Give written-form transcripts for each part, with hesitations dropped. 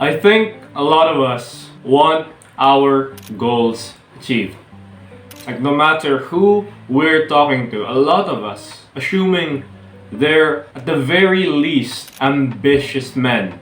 I think a lot of us want our goals achieved. Like, no matter who we're talking to, a lot of us, assuming they're at the very least ambitious men,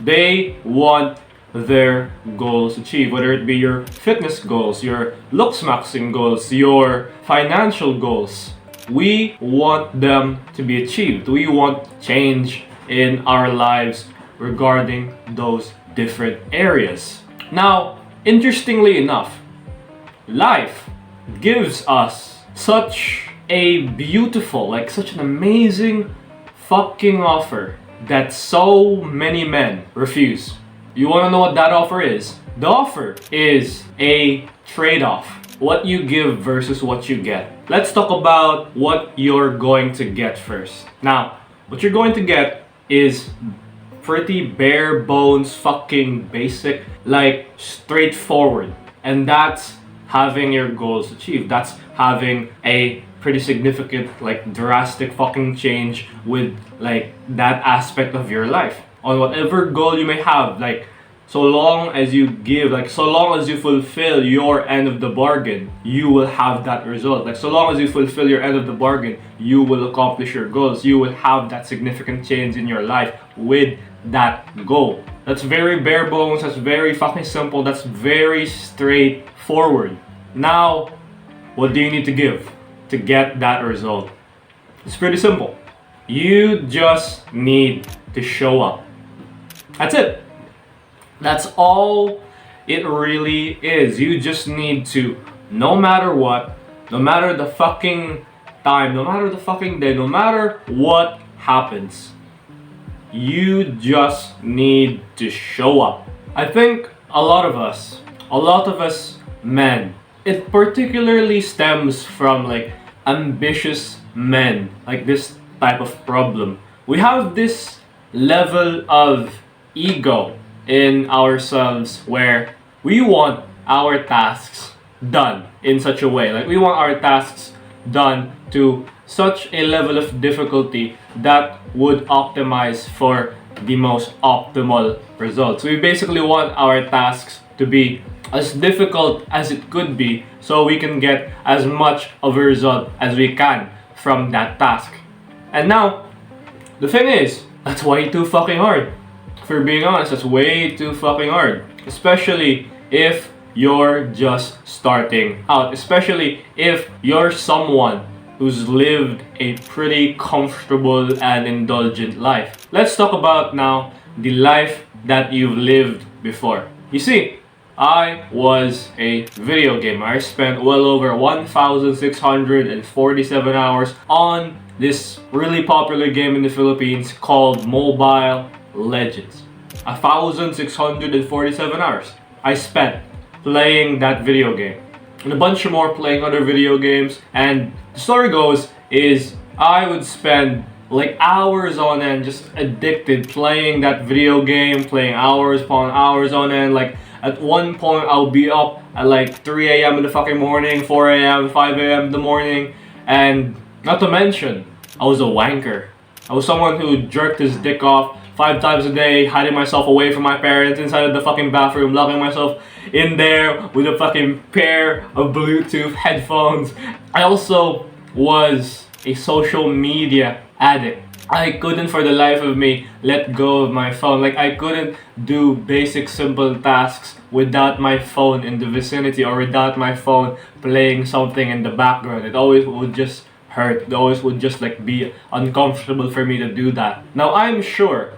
they want their goals achieved, whether it be your fitness goals, your looks maxing goals, your financial goals. We want them to be achieved. We want change in our lives regarding those different areas. Now, interestingly enough, life gives us such a beautiful, like such an amazing fucking offer that so many men refuse. You wanna know what that offer is? The offer is a trade-off. What you give versus what you get. Let's talk about what you're going to get first. Now, what you're going to get is pretty bare bones, fucking basic, like straightforward. And that's having your goals achieved. That's having a pretty significant, like drastic fucking change with like that aspect of your life. On whatever goal you may have, like so long as you give, like so long as you fulfill your end of the bargain, you will have that result. Like so long as you fulfill your end of the bargain, you will accomplish your goals. You will have that significant change in your life with that goal. That's very bare bones, that's very fucking simple, that's very straightforward. Now, what do you need to give to get that result? It's pretty simple. You just need to show up. That's it. That's all it really is. You just need to, no matter what, no matter the fucking time, no matter the fucking day, no matter what happens, you just need to show up. I think a lot of us men, it particularly stems from like ambitious men, like this type of problem. We have this level of ego in ourselves where we want our tasks done in such a way. Like we want our tasks done to such a level of difficulty that would optimize for the most optimal results. We basically want our tasks to be as difficult as it could be so we can get as much of a result as we can from that task. And now, the thing is, that's way too fucking hard. For being honest, that's way too fucking hard. Especially if you're just starting out. Especially if you're someone who's lived a pretty comfortable and indulgent life. Let's talk about now the life that you've lived before. You see, I was a video gamer. I spent well over 1,647 hours on this really popular game in the Philippines called Mobile Legends. 1,647 hours I spent playing that video game. And a bunch more playing other video games. And the story goes is I would spend like hours on end just addicted playing that video game, playing hours upon hours on end. Like at one point I'll be up at like 3 a.m. in the fucking morning, 4 a.m., 5 a.m. in the morning. And not to mention, I was a wanker. I was someone who jerked his dick off 5 times a day, hiding myself away from my parents inside of the fucking bathroom, locking myself in there with a fucking pair of Bluetooth headphones. I also was a social media addict. I couldn't for the life of me let go of my phone. Like I couldn't do basic simple tasks without my phone in the vicinity or without my phone playing something in the background. It always would just hurt. It always would just like be uncomfortable for me to do that. Now I'm sure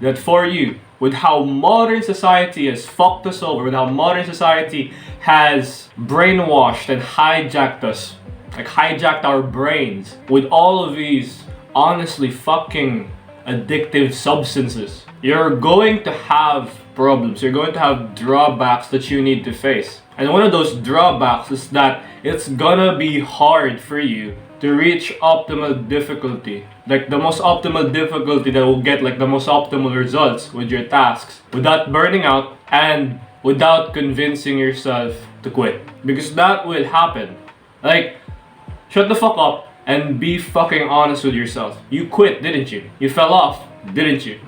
that for you, with how modern society has fucked us over, with how modern society has brainwashed and hijacked us, like hijacked our brains with all of these honestly fucking addictive substances, you're going to have problems. You're going to have drawbacks that you need to face. And one of those drawbacks is that it's gonna be hard for you to reach optimal difficulty. Like the most optimal difficulty that will get like the most optimal results with your tasks without burning out and without convincing yourself to quit. Because that will happen. Like, shut the fuck up and be fucking honest with yourself. You quit, didn't you? You fell off, didn't you?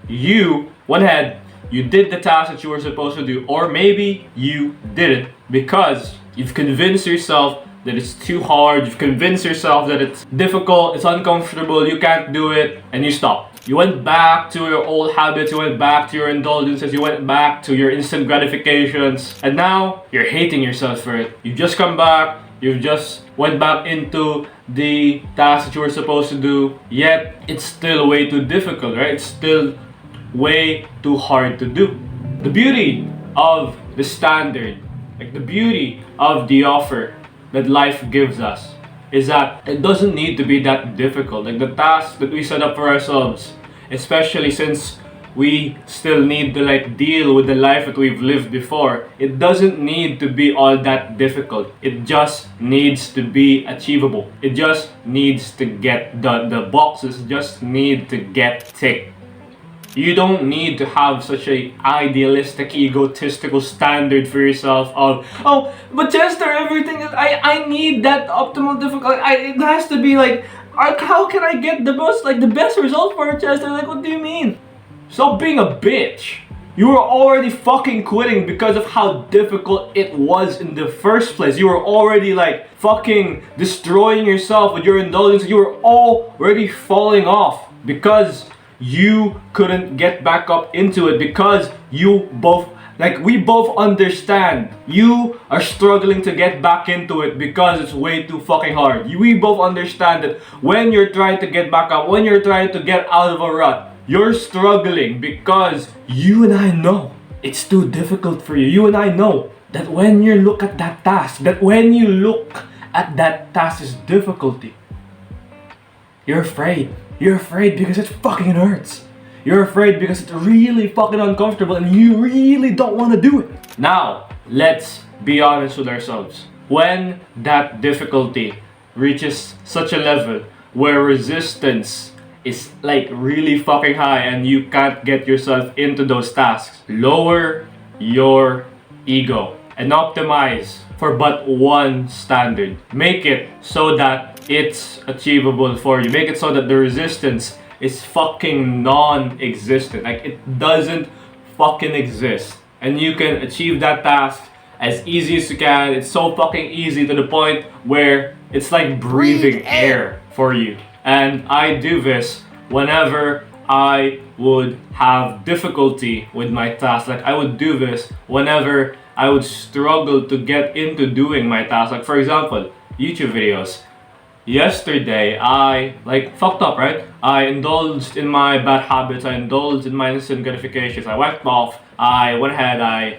You went ahead, you did the task that you were supposed to do, or maybe you didn't because you've convinced yourself that it's too hard, you've convinced yourself that it's difficult, it's uncomfortable, you can't do it, and you stop. You went back to your old habits, you went back to your indulgences, you went back to your instant gratifications, and now you're hating yourself for it. You've just come back, you've just went back into the task that you were supposed to do, yet it's still way too difficult, right? It's still way too hard to do. The beauty of the standard, like the beauty of the offer that life gives us, is that it doesn't need to be that difficult. Like the task that we set up for ourselves, especially since we still need to like deal with the life that we've lived before, it doesn't need to be all that difficult. It just needs to be achievable. It just needs to get the boxes just need to get ticked. You don't need to have such a idealistic, egotistical standard for yourself of, oh, but Chester, everything is, I need that optimal difficulty. It has to be like, how can I get the most, like the best result for it, Chester? Like, what do you mean? Stop being a bitch. You were already fucking quitting because of how difficult it was in the first place. You were already like fucking destroying yourself with your indulgence. You were already falling off because you couldn't get back up into it, because you both, like we both understand you are struggling to get back into it because it's way too fucking hard. We both understand that when you're trying to get back up, when you're trying to get out of a rut, you're struggling because you and I know it's too difficult for you. You and I know that when you look at that task, task's difficulty, you're afraid. You're afraid because it fucking hurts. You're afraid because it's really fucking uncomfortable and you really don't want to do it. Now, let's be honest with ourselves. When that difficulty reaches such a level where resistance is like really fucking high and you can't get yourself into those tasks, lower your ego and optimize for but one standard. Make it so that it's achievable for you. Make it so that the resistance is fucking non-existent. Like it doesn't fucking exist. And you can achieve that task as easy as you can. It's so fucking easy to the point where it's like breathing air for you. And I do this whenever I would have difficulty with my task. Like I would do this whenever I would struggle to get into doing my task. Like for example, YouTube videos. Yesterday, I like fucked up, right? I indulged in my bad habits. I indulged in my instant gratifications. I went off. I went ahead. I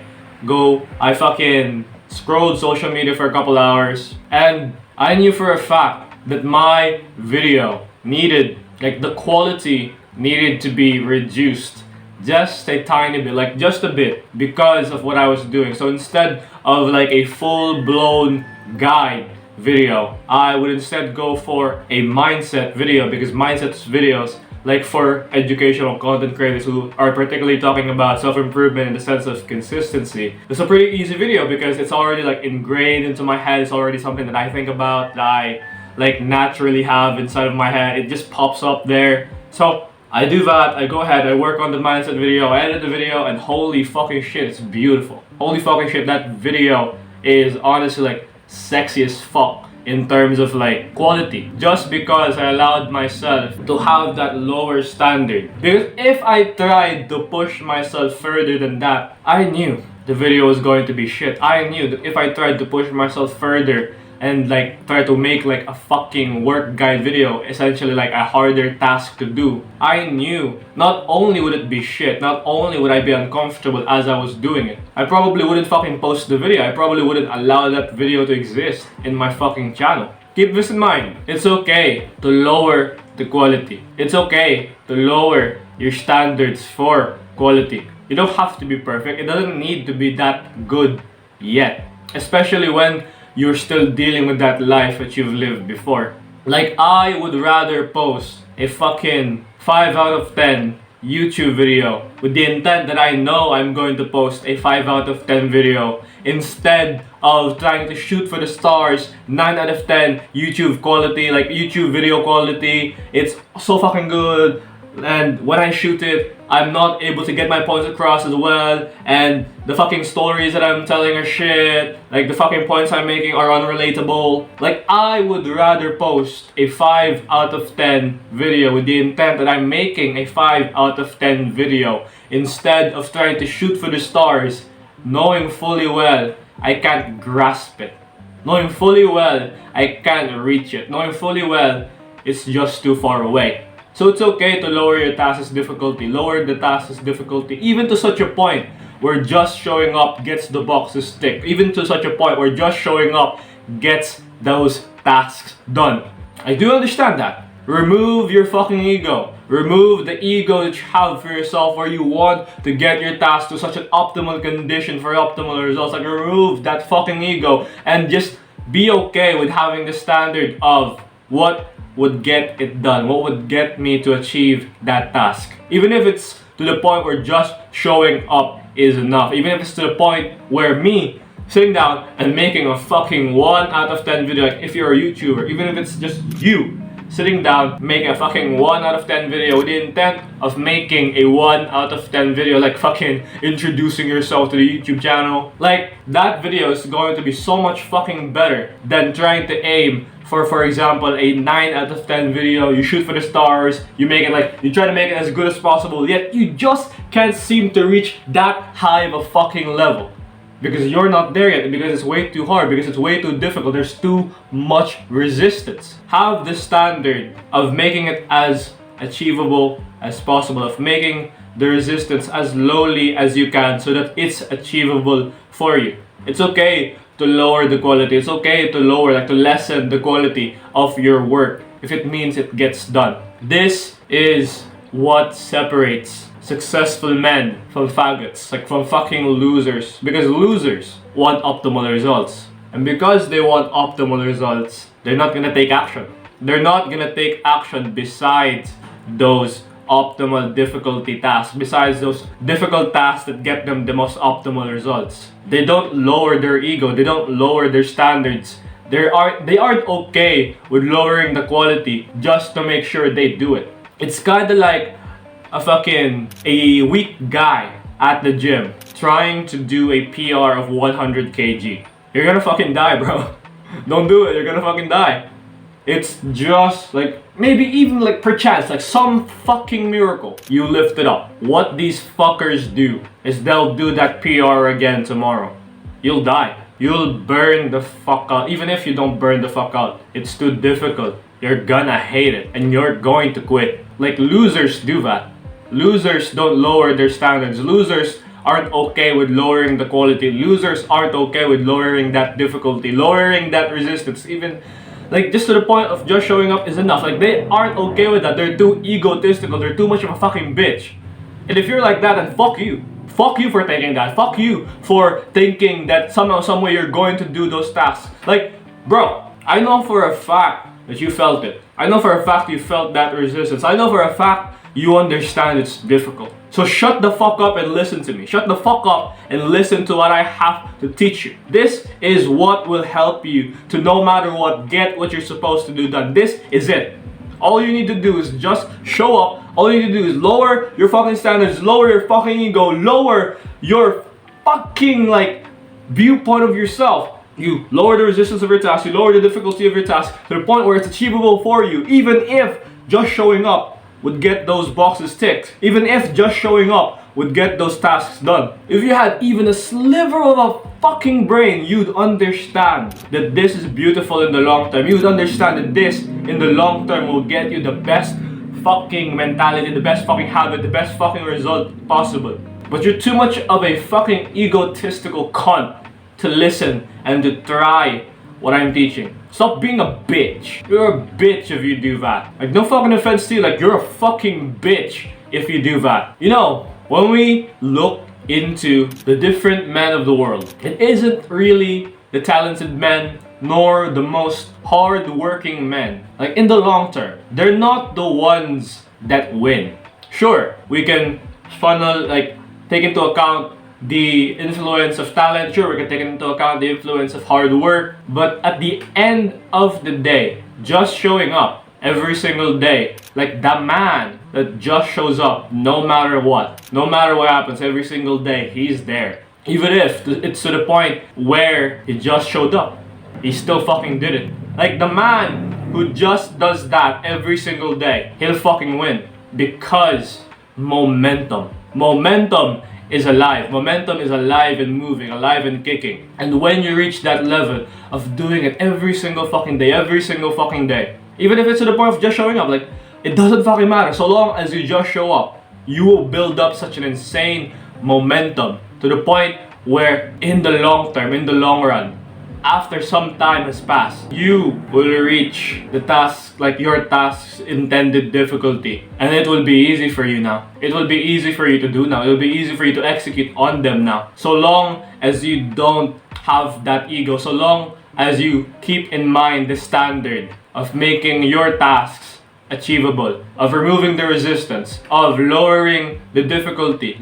fucking scrolled social media for a couple hours. And I knew for a fact that my video needed, like the quality needed to be reduced just a tiny bit, like just a bit, because of what I was doing. So instead of like a full-blown guide video, I would instead go for a mindset video, because mindset videos, like for educational content creators who are particularly talking about self-improvement in the sense of consistency, it's a pretty easy video because it's already like ingrained into my head. It's already something that I think about, that I like naturally have inside of my head. It just pops up there. So I do that, I go ahead, I work on the mindset video, I edit the video, and holy fucking shit, it's beautiful. Holy fucking shit, that video is honestly like sexy as fuck in terms of like quality, just because I allowed myself to have that lower standard. Because if I tried to push myself further than that, I knew the video was going to be shit. I knew that if I tried to push myself further and like try to make like a fucking work guide video, essentially like a harder task to do, I knew not only would it be shit, not only would I be uncomfortable as I was doing it, I probably wouldn't fucking post the video. I probably wouldn't allow that video to exist in my fucking channel. Keep this in mind. It's okay to lower the quality. It's okay to lower your standards for quality. You don't have to be perfect. It doesn't need to be that good yet, especially when you're still dealing with that life that you've lived before. Like, I would rather post a fucking 5 out of 10 YouTube video with the intent that I know I'm going to post a 5 out of 10 video, instead of trying to shoot for the stars, 9 out of 10 YouTube quality, like YouTube video quality. It's so fucking good, and when I shoot it, I'm not able to get my points across as well, and the fucking stories that I'm telling are shit, like the fucking points I'm making are unrelatable. Like, I would rather post a 5 out of 10 video with the intent that I'm making a 5 out of 10 video instead of trying to shoot for the stars, knowing fully well I can't grasp it. Knowing fully well I can't reach it. Knowing fully well it's just too far away. So it's okay to lower your task's difficulty. Lower the task's difficulty even to such a point where just showing up gets the boxes ticked. Even to such a point where just showing up gets those tasks done. I do understand that. Remove your fucking ego. Remove the ego that you have for yourself where you want to get your task to such an optimal condition for optimal results. Like, remove that fucking ego and just be okay with having the standard of what would get it done, what would get me to achieve that task. Even if it's to the point where just showing up is enough. Even if it's to the point where me sitting down and making a fucking 1 out of 10 video, like if you're a YouTuber, even if it's just you sitting down making a fucking 1 out of 10 video with the intent of making a 1 out of 10 video, like fucking introducing yourself to the YouTube channel, like that video is going to be so much fucking better than trying to aim for example, a 9 out of 10 video. You shoot for the stars, you make it like, you try to make it as good as possible, yet you just can't seem to reach that high of a fucking level. Because you're not there yet, because it's way too hard, because it's way too difficult, there's too much resistance. Have the standard of making it as achievable as possible, of making the resistance as lowly as you can so that it's achievable for you. It's okay to lower the quality, it's okay to lessen the quality of your work if it means it gets done. This is what separates successful men from faggots, like from fucking losers. Because losers want optimal results. And because they want optimal results, they're not gonna take action. They're not gonna take action besides those optimal difficulty tasks, besides those difficult tasks that get them the most optimal results. They don't lower their ego, they don't lower their standards. They aren't okay with lowering the quality just to make sure they do it. It's kinda like a weak guy at the gym trying to do a PR of 100 kg. You're gonna fucking die, bro. Don't do it, you're gonna fucking die. It's just like, maybe even like perchance, like some fucking miracle, you lift it up. What these fuckers do is they'll do that PR again tomorrow. You'll die. You'll burn the fuck out. Even if you don't burn the fuck out, it's too difficult. You're gonna hate it and you're going to quit. Like, losers do that. Losers don't lower their standards. Losers aren't okay with lowering the quality. Losers aren't okay with lowering that difficulty, lowering that resistance. Even like just to the point of just showing up is enough. Like, they aren't okay with that. They're too egotistical. They're too much of a fucking bitch. And if you're like that, then fuck you. Fuck you for thinking that. Fuck you for thinking that somehow, some way you're going to do those tasks. Like, bro, I know for a fact that you felt it. I know for a fact you felt that resistance. I know for a fact you understand it's difficult. So shut the fuck up and listen to me. Shut the fuck up and listen to what I have to teach you. This is what will help you to, no matter what, get what you're supposed to do done. This is it. All you need to do is just show up. All you need to do is lower your fucking standards, lower your fucking ego, lower your fucking like viewpoint of yourself. You lower the resistance of your task, you lower the difficulty of your task to the point where it's achievable for you, even if just showing up would get those boxes ticked. Even if just showing up would get those tasks done. If you had even a sliver of a fucking brain, you'd understand that this is beautiful in the long term. You'd understand that this in the long term will get you the best fucking mentality, the best fucking habit, the best fucking result possible. But you're too much of a fucking egotistical cunt to listen and to try what I'm teaching. Stop being a bitch. You're a bitch if you do that. Like, no fucking offense to you, like, you're a fucking bitch if you do that. You know, when we look into the different men of the world, it isn't really the talented men nor the most hard-working men. Like, in the long term, they're not the ones that win. Sure, we can funnel, like, take into account the influence of talent. Sure, we can take into account the influence of hard work. But at the end of the day, just showing up every single day, like the man that just shows up no matter what. No matter what happens every single day, he's there. Even if it's to the point where he just showed up, he still fucking did it. Like the man who just does that every single day, he'll fucking win. Because momentum. Momentum is alive. Momentum is alive and moving, alive and kicking. And when you reach that level of doing it every single fucking day, even if it's to the point of just showing up, like, it doesn't fucking matter. So long as you just show up, you will build up such an insane momentum to the point where in the long term, in the long run, after some time has passed, you will reach the task, like your task's intended difficulty. And it will be easy for you now. It will be easy for you to do now. It will be easy for you to execute on them now. So long as you don't have that ego, so long as you keep in mind the standard of making your tasks achievable, of removing the resistance, of lowering the difficulty,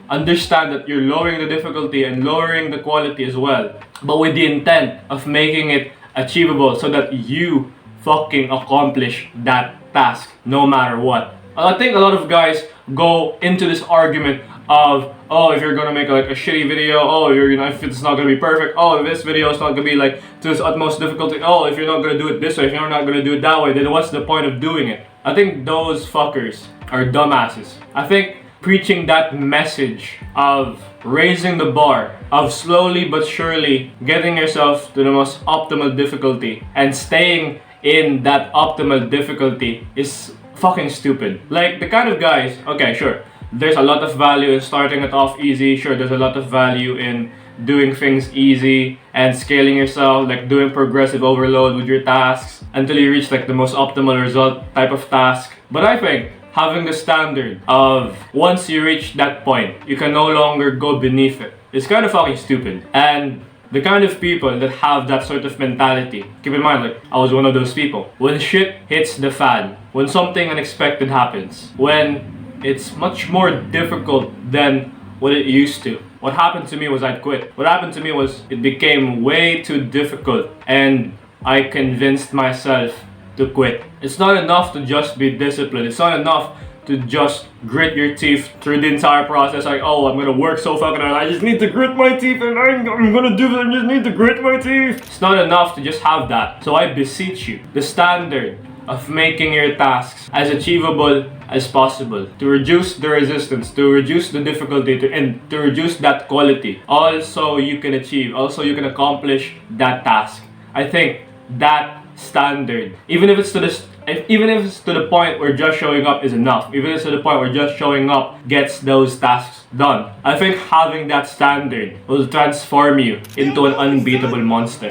understand that you're lowering the difficulty and lowering the quality as well, but with the intent of making it achievable so that you fucking accomplish that task no matter what. I think a lot of guys go into this argument of, oh, if you're gonna make like a shitty video, oh, if it's not gonna be perfect, oh, this video is not gonna be like to its utmost difficulty, oh, if you're not gonna do it this way, if you're not gonna do it that way, then what's the point of doing it? I think those fuckers are dumbasses. I think preaching that message of raising the bar, of slowly but surely getting yourself to the most optimal difficulty and staying in that optimal difficulty is fucking stupid. Like the kind of guys, okay, sure, there's a lot of value in starting it off easy. Sure, there's a lot of value in doing things easy and scaling yourself, like doing progressive overload with your tasks until you reach like the most optimal result type of task. But I think having the standard of once you reach that point, you can no longer go beneath it, it's kind of fucking stupid. And the kind of people that have that sort of mentality, keep in mind, like, I was one of those people. When shit hits the fan, when something unexpected happens, when it's much more difficult than what it used to, what happened to me was I'd quit. What happened to me was it became way too difficult and I convinced myself to quit. It's not enough to just be disciplined. It's not enough to just grit your teeth through the entire process. Like, oh, I'm gonna work so fucking hard. I just need to grit my teeth and I'm gonna do this. I just need to grit my teeth. It's not enough to just have that. So I beseech you, the standard of making your tasks as achievable as possible, to reduce the resistance, to reduce the difficulty, and to reduce that quality. Also, you can achieve, also you can accomplish that task. I think that standard, even if it's to the point where just showing up is enough, even if it's to the point where just showing up gets those tasks done, I think having that standard will transform you into an unbeatable monster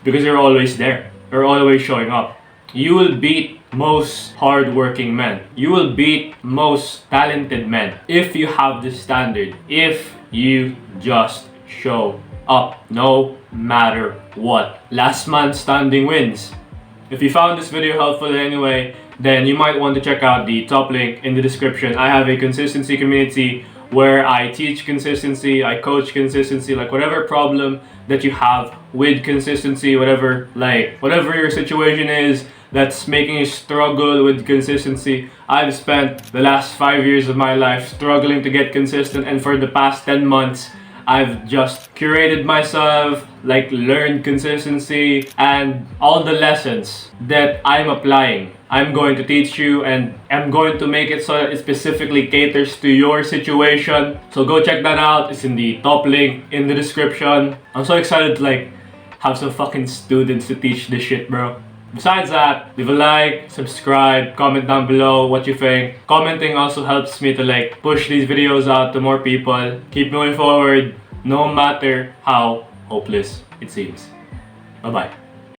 because you're always there. You're always showing up. You will beat most hardworking men. You will beat most talented men if you have this standard. If you just show up no matter what. Last man standing wins. If you found this video helpful in any way, then you might want to check out the top link in the description. I have a consistency community where I teach consistency, I coach consistency, like whatever problem that you have with consistency, whatever your situation is that's making you struggle with consistency. I've spent the last 5 years of my life struggling to get consistent, and for the past 10 months I've just curated myself, like learned consistency, and all the lessons that I'm applying, I'm going to teach you, and I'm going to make it so that it specifically caters to your situation. So go check that out. It's in the top link in the description. I'm so excited to have some fucking students to teach this shit, bro. Besides that, leave a like, subscribe, comment down below what you think. Commenting also helps me to push these videos out to more people. Keep moving forward, no matter how hopeless it seems. Bye-bye.